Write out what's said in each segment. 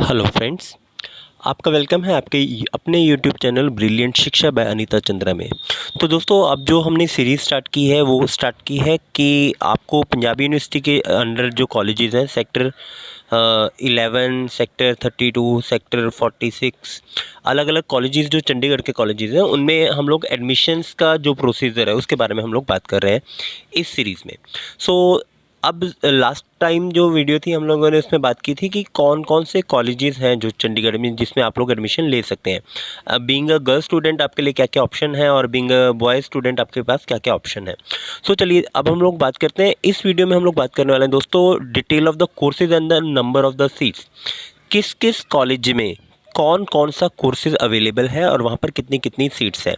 Hello friends, आपका welcome है आपके अपने यूट्यूब चैनल ब्रिलियंट शिक्षा बाय अनीता चंद्रा में। तो दोस्तों, अब जो हमने सीरीज़ स्टार्ट की है वो स्टार्ट की है कि आपको पंजाब यूनिवर्सिटी के अंडर जो कॉलेजेस हैं सेक्टर 11, सेक्टर 32, सेक्टर 46, अलग अलग कॉलेजेस जो चंडीगढ़ के कॉलेजेस हैं उनमें हम लोग एडमिशन्स का जो प्रोसीजर है उसके बारे में हम लोग बात कर रहे हैं इस सीरीज़ में। अब लास्ट टाइम जो वीडियो थी हम लोगों ने उसमें बात की थी कि कौन कौन से कॉलेजेस हैं जो चंडीगढ़ में जिसमें आप लोग एडमिशन ले सकते हैं। बीइंग अ गर्ल स्टूडेंट आपके लिए क्या क्या ऑप्शन है और बीइंग अ बॉय स्टूडेंट आपके पास क्या क्या ऑप्शन है। चलिए अब हम लोग बात करते हैं। इस वीडियो में हम लोग बात करने वाले हैं दोस्तों detail of the courses and the number of the seats. किस किस कॉलेज में कौन कौन सा कोर्सेज अवेलेबल है और वहाँ पर कितनी कितनी सीट्स हैं।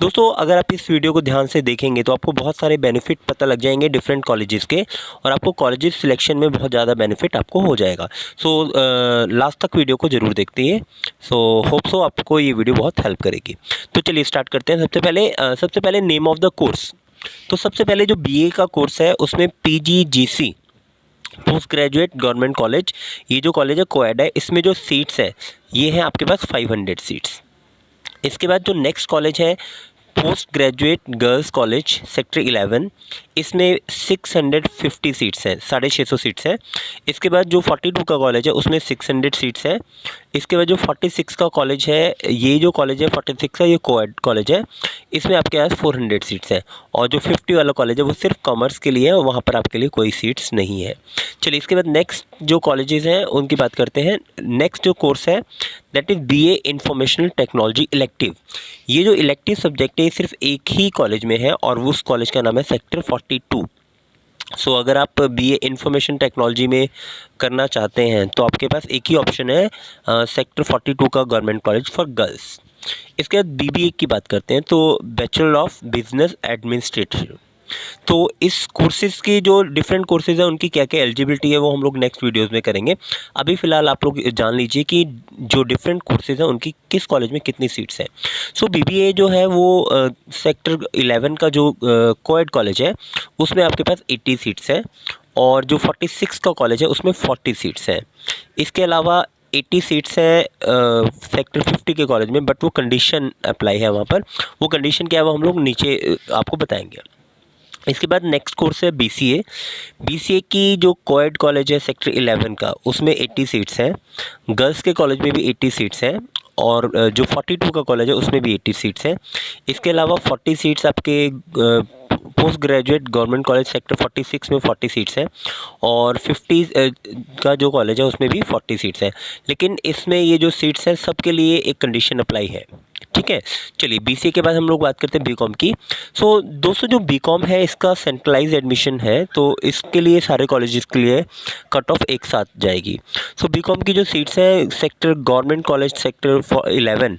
दोस्तों, अगर आप इस वीडियो को ध्यान से देखेंगे तो आपको बहुत सारे बेनिफिट पता लग जाएंगे डिफरेंट कॉलेजेस के, और आपको कॉलेजेस सिलेक्शन में बहुत ज़्यादा बेनिफिट आपको हो जाएगा। लास्ट तक वीडियो को ज़रूर देखते हैं। होप सो आपको ये वीडियो बहुत हेल्प करेगी। तो चलिए स्टार्ट करते हैं। सबसे पहले नेम ऑफ द कोर्स। तो सबसे पहले जो बीए का कोर्स है उसमें पीजीजीसी पोस्ट ग्रेजुएट गवर्नमेंट कॉलेज, ये जो कॉलेज है कोएड है, इसमें जो सीट्स है ये है आपके पास 500 सीट्स। इसके बाद जो नेक्स्ट कॉलेज है post graduate girls college sector 11, इसमें 650 सीट्स हैं, 650 सीट्स हैं। इसके बाद जो 42 का कॉलेज है उसमें 600 सीट्स हैं। इसके बाद जो 46 का कॉलेज है, ये जो कॉलेज है 46 का, ये कोएड कॉलेज है, इसमें आपके पास 400 सीट्स हैं। और जो 50 वाला कॉलेज है वो सिर्फ कॉमर्स के लिए है, वहाँ पर आपके लिए कोई सीट्स नहीं है। चलिए इसके बाद नेक्स्ट जो कॉलेजेस हैं उनकी बात करते हैं। नेक्स्ट जो कोर्स है that is BA informational technology elective. ये जो इलेक्टिव सब्जेक्ट है सिर्फ एक ही कॉलेज में है और उस कॉलेज का नाम है सेक्टर 42। अगर आप बीए इंफॉर्मेशन टेक्नोलॉजी में करना चाहते हैं तो आपके पास एक ही ऑप्शन है सेक्टर 42 का गवर्नमेंट कॉलेज फॉर गर्ल्स। इसके बाद बीबीए की बात करते हैं तो बैचलर ऑफ बिजनेस एडमिनिस्ट्रेशन। तो इस कोर्सेज़ की जो डिफरेंट कोर्सेज़ हैं उनकी क्या क्या एलिजिबिलिटी है वो हम लोग नेक्स्ट वीडियोस में करेंगे। अभी फ़िलहाल आप लोग जान लीजिए कि जो डिफरेंट कोर्सेज़ हैं उनकी किस कॉलेज में कितनी सीट्स हैं। बीबीए जो है वो सेक्टर 11 का जो कोएड कॉलेज है उसमें आपके पास 80 सीट्स हैं, और जो 46 का कॉलेज है उसमें 40 सीट्स हैं। इसके अलावा 80 सीट्स हैं सेक्टर 50 के कॉलेज में, बट वो कंडीशन अप्लाई है वहाँ पर। वो कंडीशन क्या है वो हम लोग नीचे आपको बताएंगे। इसके बाद नेक्स्ट कोर्स है बीसीए। बीसीए की जो कोएड कॉलेज है सेक्टर 11 का उसमें 80 सीट्स हैं। गर्ल्स के कॉलेज में भी 80 सीट्स हैं, और जो 42 का कॉलेज है उसमें भी 80 सीट्स हैं। इसके अलावा 40 सीट्स आपके post graduate government college sector 46 में 40 सीट्स हैं, और 50 का जो कॉलेज है उसमें भी 40 सीट्स हैं। लेकिन इसमें ये जो सीट्स हैं सबके लिए एक कंडीशन अप्लाई है, ठीक है। चलिए बीसीए के बाद हम लोग बात करते हैं बीकॉम की। दोस्तों, जो बीकॉम है इसका सेंट्रलाइज एडमिशन है, तो इसके लिए सारे कॉलेजेस के लिए कट ऑफ एक साथ जाएगी। बीकॉम की जो सीट्स हैं सेक्टर गवर्नमेंट कॉलेज सेक्टर 11,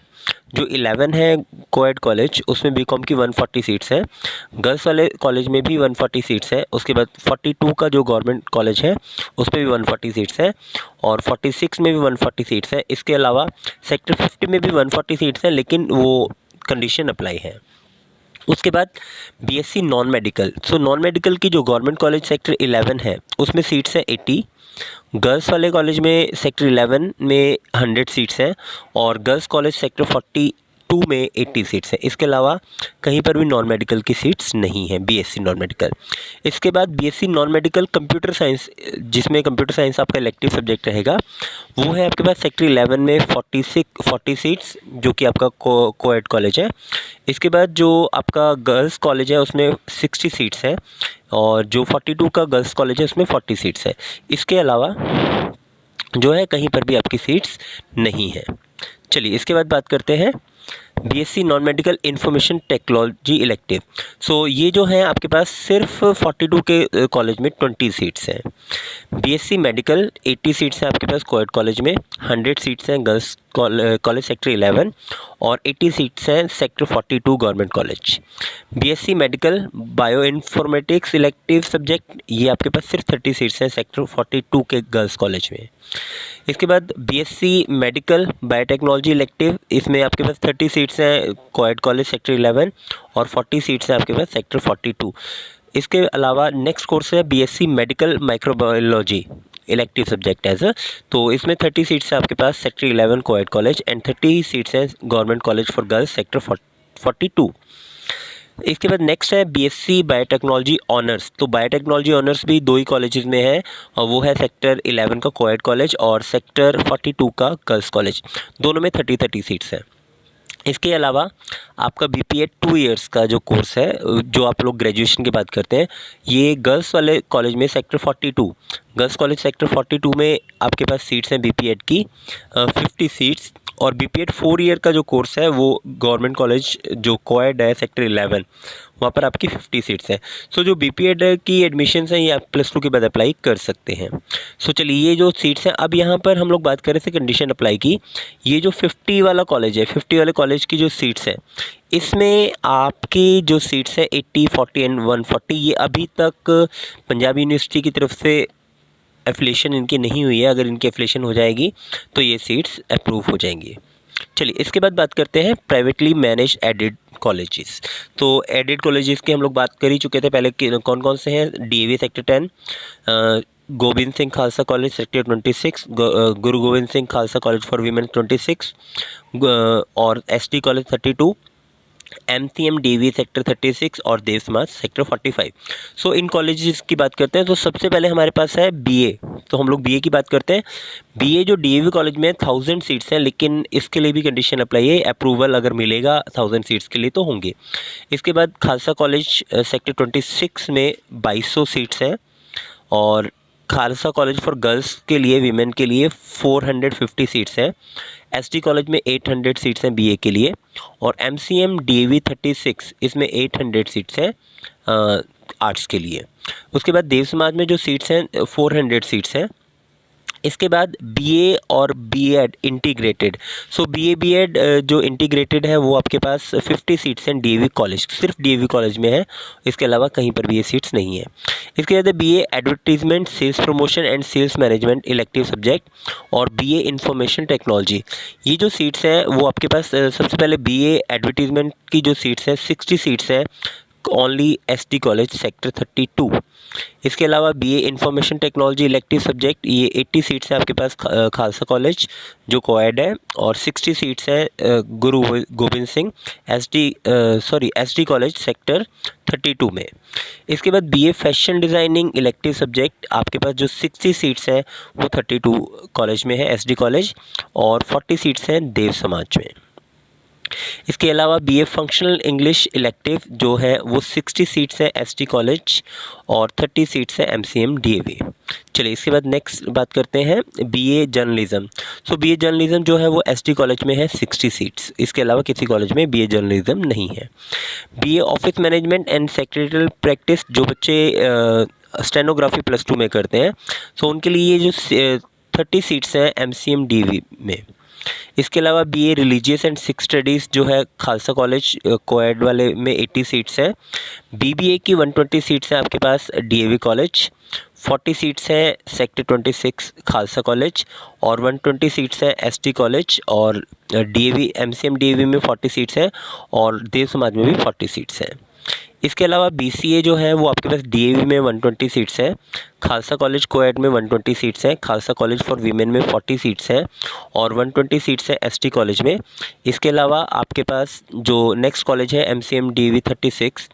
जो 11 है कोएड कॉलेज, उसमें बीकॉम की 140 सीट्स हैं। गर्ल्स वाले कॉलेज में भी 140 सीट्स हैं। उसके बाद 42 का जो गवर्नमेंट कॉलेज है उसमें भी 140 सीट्स हैं, और 46 में भी 140 सीट्स हैं। इसके अलावा सेक्टर 50 में भी 140 सीट्स हैं, लेकिन वो कंडीशन अप्लाई है। उसके बाद BSc non medical. Non medical की जो गवर्नमेंट कॉलेज सेक्टर 11 है उसमें सीट्स हैं 80। गर्ल्स वाले कॉलेज में सेक्टर 11 में 100 सीट्स हैं, और गर्ल्स कॉलेज सेक्टर 42 में 80 सीट्स हैं। इसके अलावा कहीं पर भी नॉन मेडिकल की सीट्स नहीं हैं बीएससी नॉन मेडिकल। इसके बाद BSc non medical computer science, जिसमें कंप्यूटर साइंस आपका इलेक्टिव सब्जेक्ट रहेगा, वो है आपके पास सेक्टर 11 में 40 सीट्स, जो कि आपका कोएड कॉलेज है। इसके बाद जो आपका गर्ल्स कॉलेज है उसमें 60 सीट्स हैं, और जो 42 का गर्ल्स कॉलेज है उसमें 40 सीट्स है। इसके अलावा जो है कहीं पर भी आपकी सीट्स नहीं है। चलिए इसके बाद बात करते हैं BSc non medical information technology elective. ये जो है आपके पास सिर्फ 42 के कॉलेज में 20 सीट्स हैं। बीएससी मेडिकल 80 सीट्स हैं आपके पास कोएड कॉलेज में, 100 सीट्स हैं गर्ल्स कॉलेज सेक्टर 11, और 80 सीट्स हैं sector 42 government college. BSc medical bio informatics elective subject, ये आपके पास सिर्फ 30 सीट्स हैं सेक्टर 42 के गर्ल्स कॉलेज में। इसके बाद बीएससी मेडिकल बायोटेक्नोलॉजी इलेक्टिव, इसमें आपके पास 30 सीट्स हैं कोएड कॉलेज सेक्टर 11, और 40 सीट्स हैं आपके पास सेक्टर 42। इसके अलावा नेक्स्ट कोर्स है BSc medical microbiology. Elective subject as तो इसमें 30 सीट्स है आपके पास sector 11 coed college and 30 seats हैं government college for girls sector 42। इसके बाद नेक्स्ट है बीएससी बायोटेक्नोलॉजी ऑनर्स। तो बायोटेक्नोलॉजी ऑनर्स भी 2 ही कॉलेजेस में है और वो है सेक्टर 11 का कोएड कॉलेज और सेक्टर 42 का गर्ल्स कॉलेज। दोनों में 30 सीट्स हैं। इसके अलावा आपका बीपीएड 2 इयर्स का जो कोर्स है, जो आप लोग ग्रेजुएशन की बात करते हैं, ये गर्ल्स वाले कॉलेज में सेक्टर 42 गर्ल्स कॉलेज सेक्टर 42 में आपके पास सीट्स हैं बीपीएड की 50 सीट्स। और बीपीएड 4 ईयर का जो कोर्स है वो गवर्नमेंट कॉलेज जो कोएड है सेक्टर 11 वहाँ पर आपकी 50 सीट्स हैं। सो जो बीपीएड की एडमिशन्स हैं ये आप +2 के बाद अप्लाई कर सकते हैं। सो चलिए ये जो सीट्स हैं, अब यहाँ पर हम लोग बात कर रहे थे कंडीशन अप्लाई की। ये जो 50 वाला कॉलेज है, 50 वाले कॉलेज की जो सीट्स हैं, इसमें आपकी जो सीट्स हैं 80, 40 एंड 140, ये अभी तक पंजाब यूनिवर्सिटी की तरफ से एफिलिएशन इनकी नहीं हुई है। अगर इनकी एफिलिएशन हो जाएगी तो ये सीट्स अप्रूव हो जाएंगी। चलिए इसके बाद बात करते हैं प्राइवेटली मैनेज एडेड कॉलेजेस। तो एडेड कॉलेजेस की हम लोग बात कर ही चुके थे पहले कि कौन कौन से हैं। DAV sector 10, Govind Singh Khalsa college sector 26, Guru Govind Singh Khalsa college for women 26 और ST college 32, MCM DV sector 36 और देव समाज सेक्टर 45। सो इन कॉलेजेस की बात करते हैं तो सबसे पहले हमारे पास है बीए। तो हम लोग बीए की बात करते हैं। बीए जो डीएवी कॉलेज में 1000 सीट्स हैं, लेकिन इसके लिए भी कंडीशन अप्लाई है, अप्रूवल अगर मिलेगा 1000 सीट्स के लिए तो होंगे। इसके बाद खालसा कॉलेज सेक्टर 26 में 2200 सीट्स हैं और खालसा कॉलेज फॉर गर्ल्स के लिए वीमेन के लिए 450 सीट्स हैं। एसटी कॉलेज में 800 सीट्स हैं बीए के लिए और एमसीएम डीवी 36 इसमें 800 सीट्स हैं आर्ट्स के लिए। उसके बाद देव समाज में जो सीट्स हैं 400 सीट्स हैं। इसके बाद बीए और बीएड इंटीग्रेटेड। सो बीए बीएड जो इंटीग्रेटेड है वो आपके पास 50 सीट्स हैं डीएवी कॉलेज, सिर्फ डीएवी कॉलेज में है, इसके अलावा कहीं पर भी ये सीट्स नहीं है। इसके बाद BA advertisement sales promotion and sales management elective subject और बीए इंफॉर्मेशन टेक्नोलॉजी। ये जो सीट्स हैं वो आपके पास सबसे पहले बीए एडवर्टीजमेंट की जो सीट्स हैं 60 सीट्स हैं ओनली एसटी कॉलेज सेक्टर 32। इसके अलावा BA information technology elective subject ये 80 सीट्स है आपके पास खालसा कॉलेज जो कोएड है और 60 सीट्स है गुरु Govind Singh SD college sector 32 में। इसके बाद BA fashion designing elective subject आपके पास जो 60 सीट्स हैं वो 32 कॉलेज में है एसडी कॉलेज और 40 सीट्स हैं देव समाज में। इसके अलावा बीए फंक्शनल इंग्लिश इलेक्टिव जो है वो 60 सीट्स है एसटी कॉलेज और 30 सीट्स है एमसीएम डीएवी। चलिए इसके बाद नेक्स्ट बात करते हैं बीए जर्नलिज्म। सो बीए जर्नलिज्म जो है वो एसटी कॉलेज में है 60 सीट्स। इसके अलावा किसी कॉलेज में बीए जर्नलिज्म नहीं है। BA office management and secretarial practice जो बच्चे स्टेनोग्राफी +2 में करते हैं सो उनके लिए ये जो 30 सीट्स हैं एमसीएम डीवी में। इसके अलावा BA religious and six studies जो है खालसा कॉलेज कोएड वाले में 80 सीट्स हैं। बीबीए की 120 सीट्स हैं आपके पास डीएवी कॉलेज, 40 सीट्स हैं सेक्टर 26 खालसा कॉलेज और 120 सीट्स हैं एसटी कॉलेज और डीएवी एमसीएम डीएवी में 40 सीट्स हैं और देव समाज में भी 40 सीट्स हैं। इसके अलावा बीसीए जो है वो आपके पास डीएवी में 120 सीट्स हैं, खालसा कॉलेज कोएड में 120 सीट्स हैं, खालसा कॉलेज फॉर वीमेन में 40 सीट्स हैं और 120 सीट्स हैं एसटी कॉलेज में। इसके अलावा आपके पास जो नेक्स्ट कॉलेज है एमसीएम डीवी 36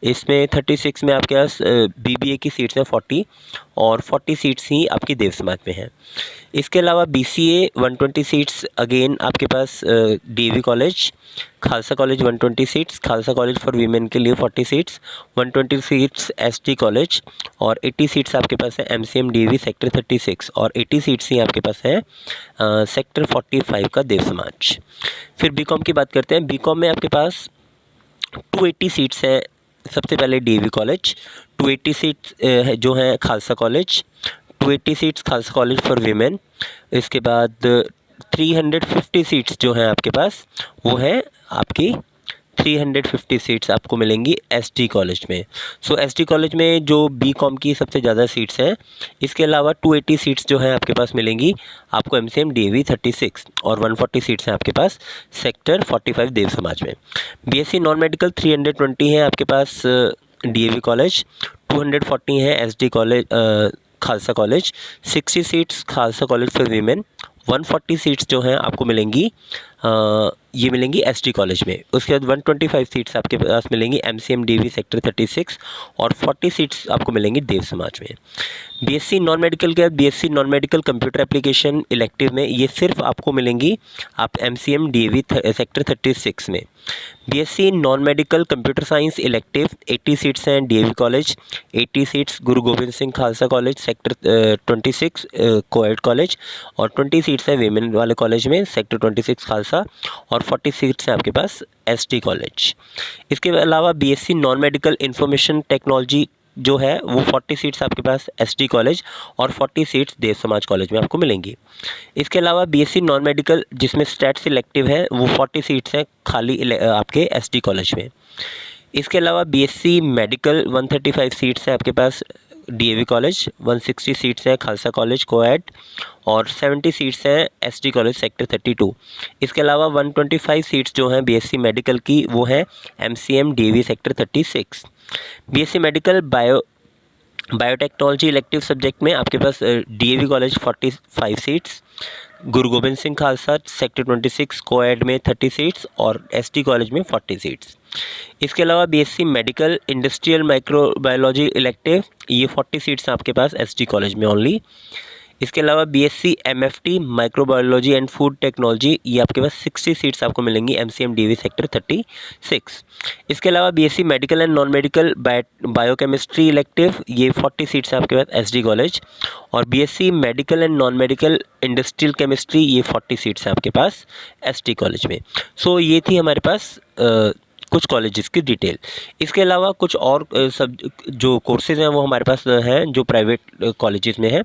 इसमें 36 में आपके पास बीबीए की सीट्स हैं 40 और 40 सीट्स ही आपकी देव समाज में हैं। इसके अलावा बीसीए 120 सीट्स अगेन आपके पास DV college, Khalsa college 120 seats, Khalsa college for women के लिए 40 सीट्स, 120 सीट्स एसटी कॉलेज और 80 सीट्स आपके पास है एमसीएम डीवी सेक्टर 36 और 80 सीट्स ही आपके पास है सेक्टर 45 का देव समाज। फिर बीकॉम की बात करते हैं। बीकॉम में आपके पास 280 सीट्स हैं सबसे पहले डीवी कॉलेज, 280 सीट्स जो हैं Khalsa college, 280 seats Khalsa college for women. इसके बाद 350 सीट्स जो हैं आपके पास वो है आपकी 350 सीट्स आपको मिलेंगी एसटी कॉलेज में। सो एसटी कॉलेज में जो बीकॉम की सबसे ज़्यादा सीट्स हैं। इसके अलावा 280 सीट्स जो हैं आपके पास मिलेंगी आपको एमसीएम डीवी 36 और 140 सीट्स हैं आपके पास सेक्टर 45 देव समाज में। बीएससी नॉन मेडिकल 320 है आपके पास डीएवी कॉलेज, 240 है SD college Khalsa college, 60 seats Khalsa college for women, 140 seats जो हैं आपको मिलेंगी ये मिलेंगी एसटी कॉलेज में। उसके बाद 125 सीट्स आपके पास मिलेंगी एमसीएम डीवी सेक्टर 36 और 40 सीट्स आपको मिलेंगी देव समाज में। बीएससी नॉन मेडिकल के बाद BSc non medical computer application elective में ये सिर्फ आपको मिलेंगी आप एमसीएम डीवी सेक्टर 36 में। BSc non medical computer science elective 80 seats हैं DAV college, 80 seats Guru Govind Singh Khalsa college sector 26 coed college और 20 सीट्स हैं वीमेन वाले कॉलेज में सेक्टर 26 खालसा और 40 सीट्स हैं आपके पास एसटी कॉलेज। इसके अलावा BSc non medical information technology जो है वो 40 सीट्स आपके पास एसटी कॉलेज और 40 सीट्स देव समाज कॉलेज में आपको मिलेंगी। इसके अलावा बीएससी नॉन मेडिकल जिसमें स्टैट सिलेक्टिव है वो 40 सीट्स हैं खाली आपके एसटी कॉलेज में। इसके अलावा बीएससी मेडिकल 135 सीट्स हैं आपके पास डीएवी कॉलेज, 160 सीट्स हैं खालसा कॉलेज कोएड और 70 सीट्स हैं एसटी कॉलेज सेक्टर 32। इसके अलावा 125 सीट्स जो हैं बीएससी मेडिकल की वो हैं MCM DV sector 36। BSc medical biotechnology elective subject में आपके पास DAV college 45 seats, Guru Govind Singh Khalsa sector 26 coed में 30 सीट्स और एसटी कॉलेज में 40 सीट्स। इसके अलावा BSc medical industrial microbiology elective ये 40 सीट्स आपके पास एसटी कॉलेज में ओनली। इसके अलावा BSc MFT microbiology and food technology ये आपके पास 60 सीट्स आपको मिलेंगी एमसीएम डीवी सेक्टर 36। इसके अलावा BSc medical and non medical biochemistry elective ये 40 सीट्स आपके पास एसडी कॉलेज और BSc medical and non medical industrial chemistry ये 40 सीट्स हैं आपके पास एसटी कॉलेज में। सो ये थी हमारे पास कुछ कॉलेजेस की डिटेल। इसके अलावा कुछ और सब जो कोर्सेज़ हैं वो हमारे पास हैं जो प्राइवेट कॉलेजेस में हैं।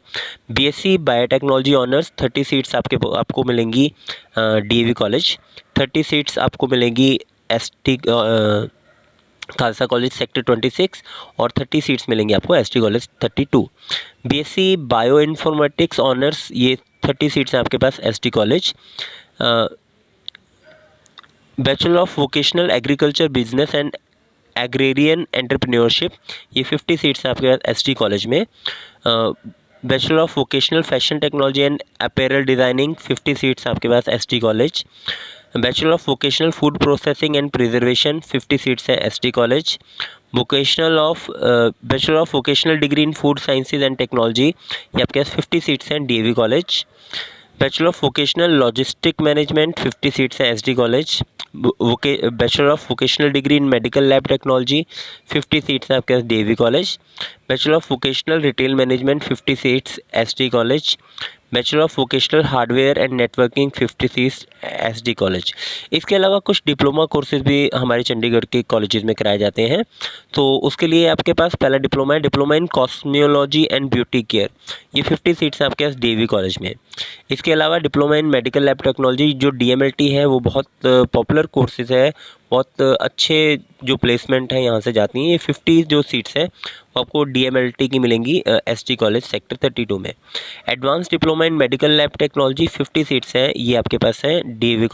बीएससी बायोटेक्नोलॉजी ऑनर्स 30 सीट्स आपको मिलेंगी डीएवी कॉलेज, 30 सीट्स आपको मिलेंगी एसटी खालसा कॉलेज सेक्टर 26 और 30 सीट्स मिलेंगी आपको ST college 32। BSc bioinformatics honours ये 30 सीट्स हैं आपके पास ST college. Bachelor of vocational agriculture business and agrarian entrepreneurship ये 50 सीट्स हैं आपके पास एसटी कॉलेज में। Bachelor of vocational fashion technology and apparel designing 50 seats आपके पास ST college. Bachelor of vocational food processing and preservation 50 seats हैं ST college. Bachelor of vocational degree in food sciences and technology ये आपके पास 50 seats हैं DAV college. Bachelor of vocational logistic management 50 seats हैं SD college. Bachelor of vocational degree in medical lab technology 50 seats हैं आपके पास DAV college. Bachelor of vocational retail management 50 seats SD college. Bachelor of vocational hardware and networking 50 seats SD college. इसके अलावा कुछ diploma courses भी हमारे चंडीगढ़ के colleges में कराए जाते हैं। तो उसके लिए आपके पास पहला डिप्लोमा है, diploma in cosmetology and beauty care ये 50 सीट्स हैं आपके पास डीएवी कॉलेज में। इसके अलावा diploma in medical lab technology जो डीएमएलटी है वो बहुत पॉपुलर कोर्सेज है, बहुत अच्छे जो प्लेसमेंट है यहाँ से जाती हैं। ये 50 जो सीट्स हैं वो आपको डीएमएलटी की मिलेंगी एसटी कॉलेज सेक्टर 32 में। Advance diploma in medical lab technology 50 seats हैं ये आपके पास हैं डीएवी